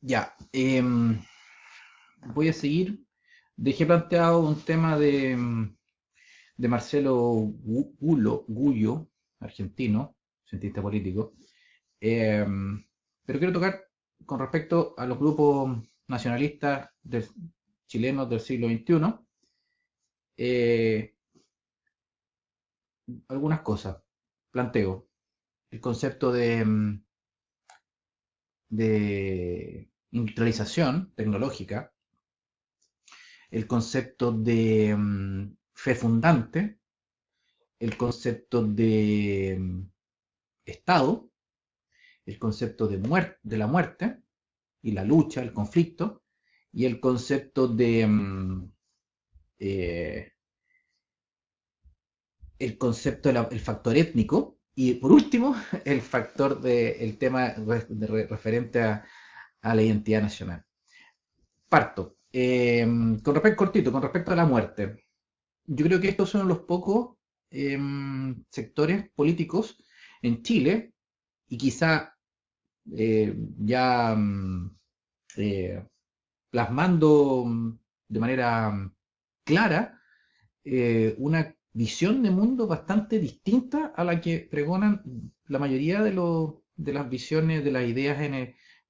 Ya, voy a seguir. Dejé planteado un tema de Marcelo Gullo, argentino, cientista político, pero quiero tocar con respecto a los grupos nacionalistas chilenos del siglo XXI, eh, algunas cosas. Planteo el concepto de industrialización tecnológica, el concepto de fe fundante, el concepto de Estado, el concepto de la muerte y la lucha, el conflicto, y el concepto eh, el factor étnico, y por último, el tema referente a la identidad nacional. Parto. Con respecto a la muerte, yo creo que estos son los pocos sectores políticos en Chile y quizá ya eh, plasmando de manera clara una visión de mundo bastante distinta a la que pregonan la mayoría de las visiones, de las ideas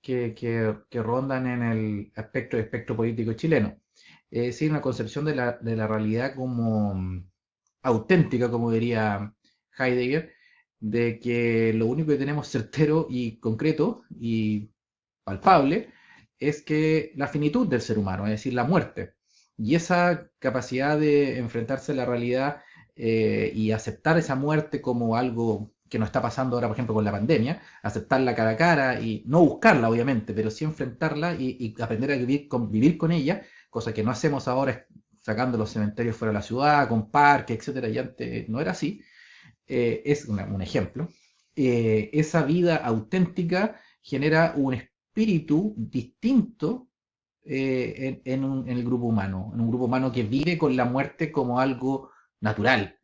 que rondan en el espectro político chileno. Es decir, una concepción de la realidad como auténtica, como diría Heidegger, de que lo único que tenemos certero y concreto y palpable es que la finitud del ser humano, es decir, la muerte. Y esa capacidad de enfrentarse a la realidad y aceptar esa muerte como algo que nos está pasando ahora, por ejemplo, con la pandemia, aceptarla cara a cara y no buscarla, obviamente, pero sí enfrentarla y aprender a vivir con ella, cosa que no hacemos ahora sacando los cementerios fuera de la ciudad, con parques, etcétera, y antes no era así, es un ejemplo. Esa vida auténtica genera un espíritu distinto en el grupo humano, en un grupo humano que vive con la muerte como algo natural,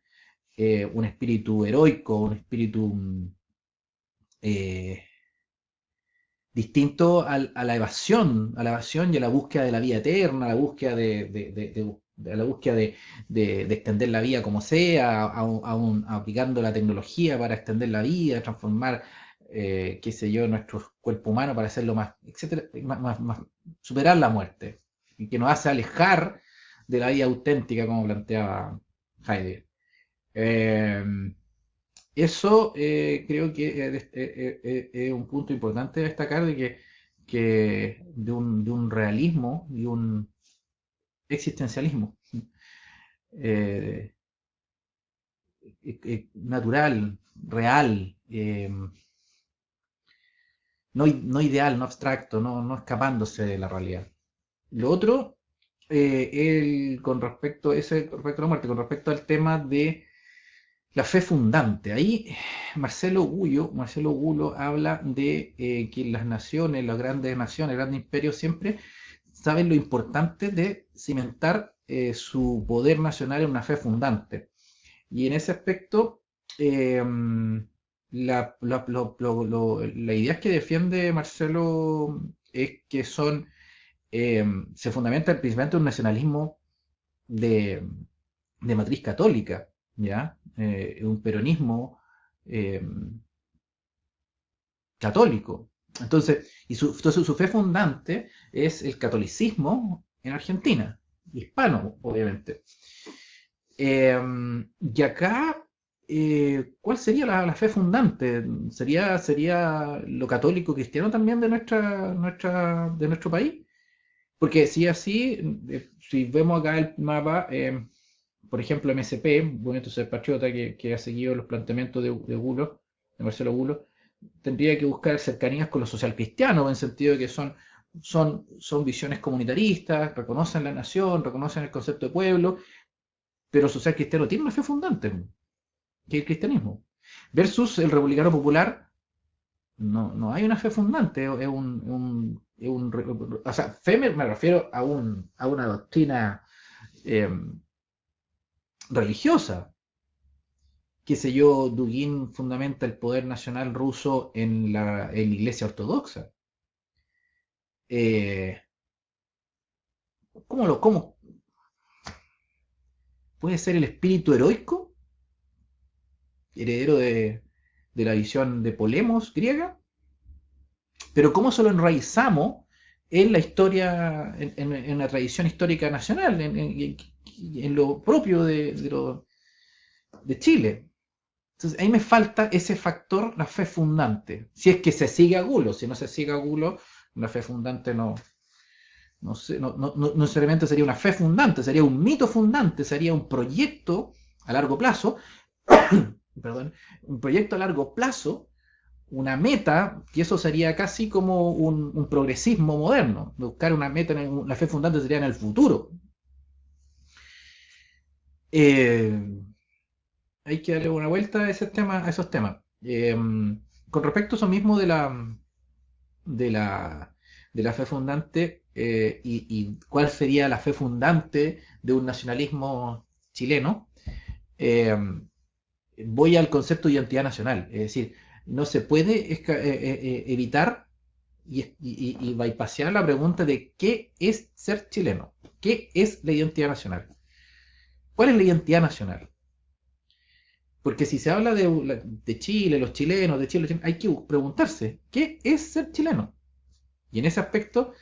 un espíritu heroico, un espíritu eh, distinto a la evasión y a la búsqueda de la vida eterna, a la búsqueda a la búsqueda de extender la vida como sea, aplicando la tecnología para extender la vida, transformar, qué sé yo, nuestro cuerpo humano para hacerlo más, etcétera, superar la muerte, y que nos hace alejar de la vida auténtica, como planteaba Heidegger. Eh, Eso creo que es un punto importante a destacar que de un realismo y un existencialismo eh, natural, real, no ideal, no abstracto, no escapándose de la realidad. Lo otro, con respecto, ese, con respecto a la muerte, con respecto al tema de la fe fundante. Ahí Marcelo Gullo habla de que las naciones, las grandes naciones, grandes imperios siempre saben lo importante de cimentar su poder nacional en una fe fundante. Y en ese aspecto, eh, la idea que defiende Marcelo es que se fundamenta principalmente en un nacionalismo de, de matriz católica, ¿ya? Un peronismo eh, católico. Entonces, su fe fundante es el catolicismo en Argentina, hispano, obviamente. Y acá, ¿cuál sería la fe fundante? ¿Sería lo católico cristiano también de nuestro país? Porque si así, si vemos acá el mapa, por ejemplo, MSP, Movimiento Ser Patriota, que ha seguido los planteamientos de Gulo, de Marcelo Gulo, tendría que buscar cercanías con los socialcristianos, en el sentido de que son visiones comunitaristas, reconocen la nación, reconocen el concepto de pueblo, pero el socialcristiano tiene una fe fundante, que es el cristianismo. Versus el republicano popular, no hay una fe fundante, o sea, fe me refiero a una doctrina eh, religiosa. Qué sé yo, Dugin fundamenta el poder nacional ruso en la Iglesia Ortodoxa. Eh, ¿cómo puede ser el espíritu heroico, heredero de la visión de Polemos griega? Pero ¿cómo se lo enraizamos en la historia, en la tradición histórica nacional, en lo propio de Chile? Entonces ahí me falta ese factor, la fe fundante. Si es que se sigue a Gulo, si no se sigue a Gulo, la fe fundante no necesariamente sería una fe fundante, sería un mito fundante, sería un proyecto a largo plazo, perdón, un proyecto a largo plazo, una meta, y eso sería casi como un progresismo moderno. Buscar una meta, la fe fundante sería en el futuro. Eh, Hay que darle una vuelta a, ese tema, a esos temas. Con respecto a eso mismo de la, de la fe fundante y cuál sería la fe fundante de un nacionalismo chileno, eh, voy al concepto de identidad nacional. Es decir, no se puede evitar y bypassear la pregunta de qué es ser chileno, qué es la identidad nacional, cuál es la identidad nacional. Porque si se habla de Chile, los chilenos, de Chile, hay que preguntarse, ¿qué es ser chileno? Y en ese aspecto,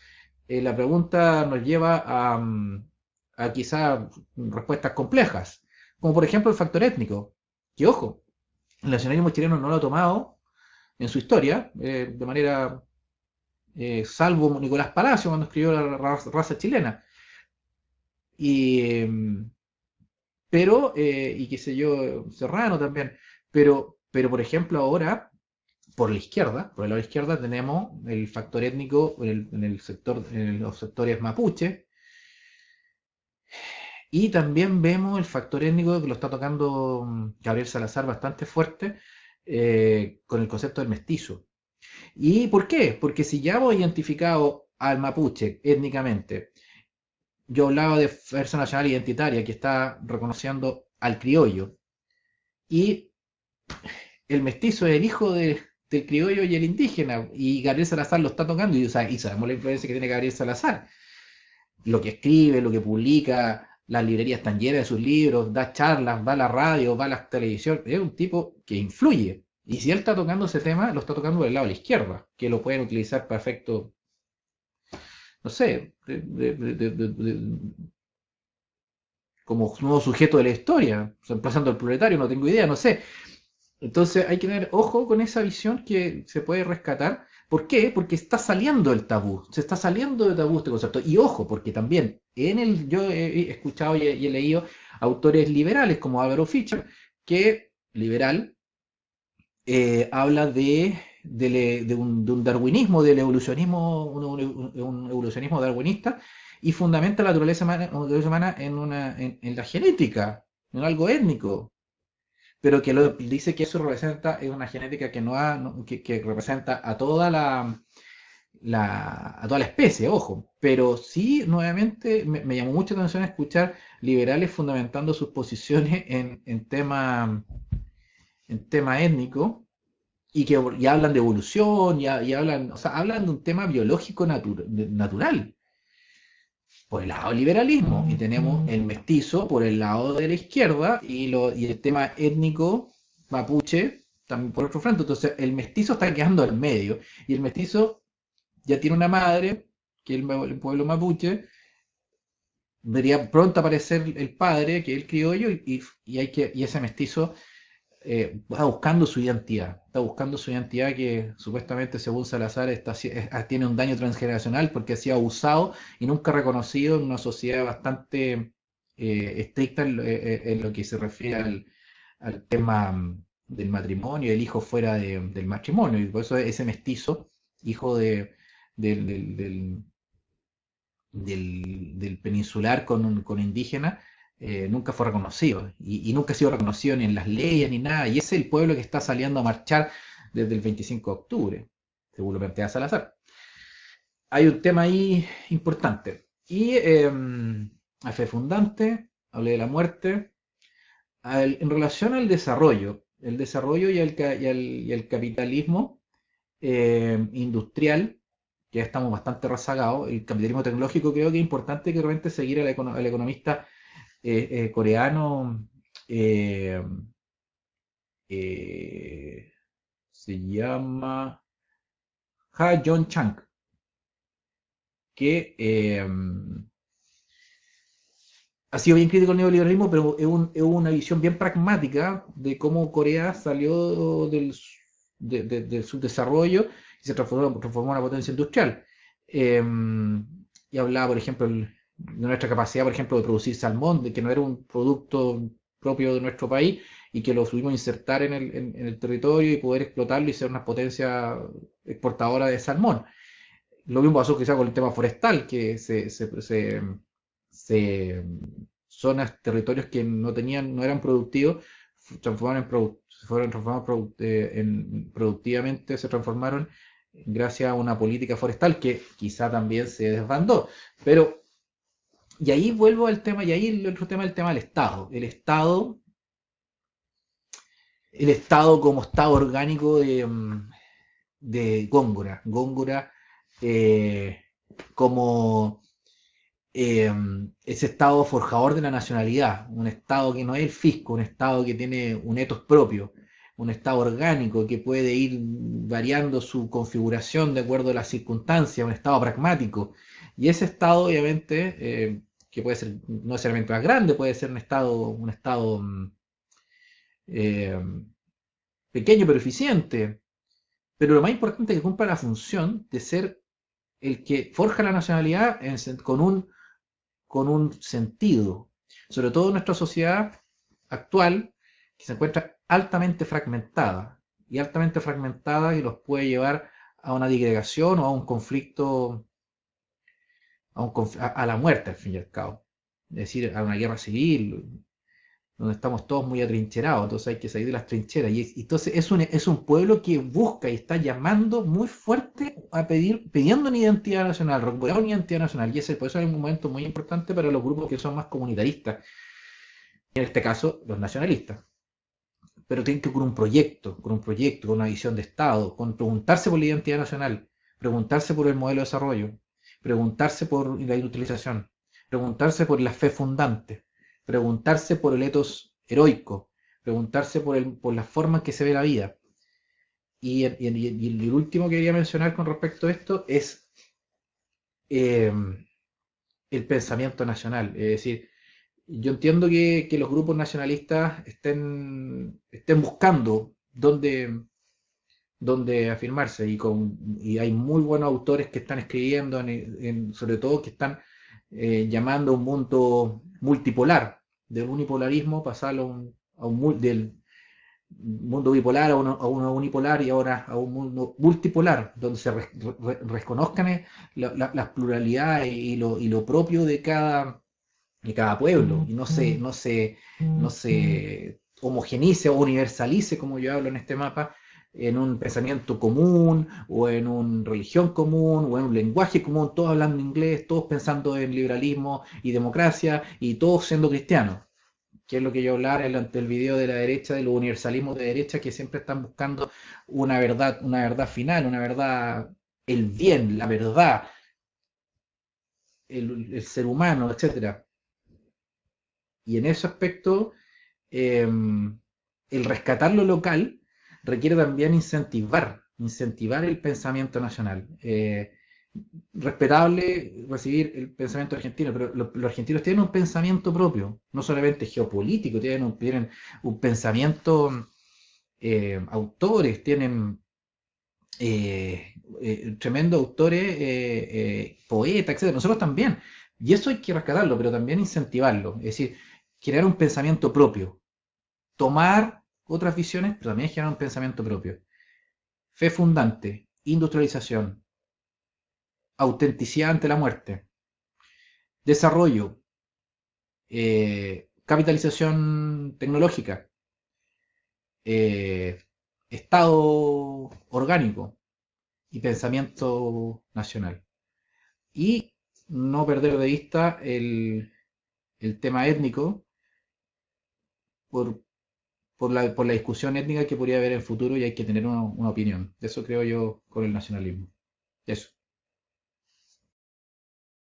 la pregunta nos lleva a quizá respuestas complejas, como por ejemplo el factor étnico, que ojo, el nacionalismo chileno no lo ha tomado en su historia de manera, salvo Nicolás Palacio cuando escribió la raza chilena, y, y qué sé yo, Serrano también, pero por ejemplo ahora por la izquierda, por el lado izquierda tenemos el factor étnico en el sector, en los sectores mapuche, y también vemos el factor étnico que lo está tocando Gabriel Salazar bastante fuerte con el concepto del mestizo. ¿Y por qué? Porque si ya hemos identificado al mapuche étnicamente, yo hablaba de fuerza nacional identitaria que está reconociendo al criollo, y el mestizo es el hijo del criollo y el indígena, y Gabriel Salazar lo está tocando, y, o sea, y sabemos la influencia que tiene Gabriel Salazar, lo que escribe, lo que publica, las librerías están llenas de sus libros, da charlas, va a la radio, va a la televisión, es un tipo que influye. Y si él está tocando ese tema, lo está tocando del lado de la izquierda, que lo pueden utilizar para efecto, no sé, como nuevo sujeto de la historia, reemplazando al proletario, no tengo idea, no sé. Entonces hay que tener ojo con esa visión que se puede rescatar. ¿Por qué? Porque está saliendo el tabú, se está saliendo de tabú este concepto. Y ojo, porque también yo he escuchado y he leído autores liberales como Álvaro Fischer, que liberal habla de un darwinismo, del evolucionismo, un evolucionismo darwinista, y fundamenta la naturaleza humana en la genética, en algo étnico, pero que dice que eso representa es una genética que que representa a toda la especie, ojo. Pero sí, nuevamente, me llamó mucho la atención escuchar liberales fundamentando sus posiciones en tema étnico, y hablan de evolución, y hablan, o sea, hablan de un tema biológico natural por el lado del liberalismo, y tenemos el mestizo por el lado de la izquierda, y el tema étnico mapuche también por otro frente. Entonces el mestizo está quedando al medio, y el mestizo ya tiene una madre, que es el pueblo mapuche, debería pronto aparecer el padre, que es el criollo, y ese mestizo está buscando su identidad que supuestamente según Salazar tiene un daño transgeneracional porque ha sido abusado y nunca reconocido en una sociedad bastante estricta en lo que se refiere al tema del matrimonio, el hijo fuera del matrimonio, y por eso ese mestizo, hijo del peninsular con indígena, nunca fue reconocido, y nunca ha sido reconocido ni en las leyes ni nada, y es el pueblo que está saliendo a marchar desde el 25 de octubre, según lo plantea Salazar. Hay un tema ahí importante. Y a fe fundante, hablé de la muerte, en relación al desarrollo, el desarrollo y el capitalismo industrial, que ya estamos bastante rezagados. El capitalismo tecnológico creo que es importante que realmente seguir al economista coreano, eh, eh, se llama Ha Jong Chang, que ha sido bien crítico al neoliberalismo, pero es una visión bien pragmática de cómo Corea salió del subdesarrollo y se transformó en una potencia industrial. Eh, y hablaba, por ejemplo, de nuestra capacidad, por ejemplo, de producir salmón, de que no era un producto propio de nuestro país y que lo subimos a insertar en el territorio y poder explotarlo y ser una potencia exportadora de salmón. Lo mismo pasó quizá con el tema forestal, que se zonas, territorios que no tenían, no eran productivos, transformaron se fueron transformados productivamente, se transformaron gracias a una política forestal que quizá también se desbandó. Pero, y ahí vuelvo al tema, y ahí el otro tema, el tema del Estado. El Estado como Estado orgánico de Góngora. Góngora eh, como eh, ese Estado forjador de la nacionalidad, un Estado que no es el fisco, un Estado que tiene un etos propio, un Estado orgánico que puede ir variando su configuración de acuerdo a las circunstancias, un Estado pragmático. Y ese Estado, obviamente, que puede ser no necesariamente más grande, puede ser un Estado eh, pequeño pero eficiente, pero lo más importante es que cumpla la función de ser el que forja la nacionalidad con un sentido, sobre todo en nuestra sociedad actual, que se encuentra altamente fragmentada y los puede llevar a una digregación o a un conflicto, a la muerte al fin y al cabo, es decir, a una guerra civil, donde estamos todos muy atrincherados, entonces hay que salir de las trincheras. Y entonces es un pueblo que busca y está llamando muy fuerte a pidiendo una identidad nacional, recuperar una identidad nacional. Y ese, por eso es un momento muy importante para los grupos que son más comunitaristas, en este caso los nacionalistas. Pero tienen que con un proyecto, con una visión de Estado, con preguntarse por la identidad nacional, preguntarse por el modelo de desarrollo, preguntarse por la industrialización, preguntarse por la fe fundante, preguntarse por el etos heroico, preguntarse por la forma en que se ve la vida. Y el último que quería mencionar con respecto a esto es eh, el pensamiento nacional. Es decir, yo entiendo que los grupos nacionalistas estén buscando dónde afirmarse y hay muy buenos autores que están escribiendo, sobre todo que están llamando a un mundo multipolar, del unipolarismo pasarlo del mundo bipolar a uno unipolar y ahora a un mundo multipolar, donde se reconozcan las pluralidades y lo propio de cada pueblo y no se homogenice o universalice, como yo hablo en este mapa, en un pensamiento común o en una religión común o en un lenguaje común, todos hablando inglés, todos pensando en liberalismo y democracia y todos siendo cristianos, que es lo que yo hablaba ante el video de la derecha, de los universalismos de derecha que siempre están buscando una verdad final, una verdad, el bien, la verdad, el ser humano, etcétera. Y en ese aspecto, eh, el rescatar lo local requiere también incentivar el pensamiento nacional. Respetable recibir el pensamiento argentino, pero los argentinos tienen un pensamiento propio, no solamente geopolítico, tienen un pensamiento, autores, tienen tremendos autores, poetas, etcétera. Nosotros también. Y eso hay que rescatarlo, pero también incentivarlo. Es decir, crear un pensamiento propio, tomar otras visiones, pero también generar un pensamiento propio. Fe fundante, industrialización, autenticidad ante la muerte, desarrollo, capitalización tecnológica, eh, estado orgánico y pensamiento nacional. Y no perder de vista el tema étnico por, por la discusión étnica que podría haber en el futuro y hay que tener una opinión. De eso creo yo con el nacionalismo. Eso.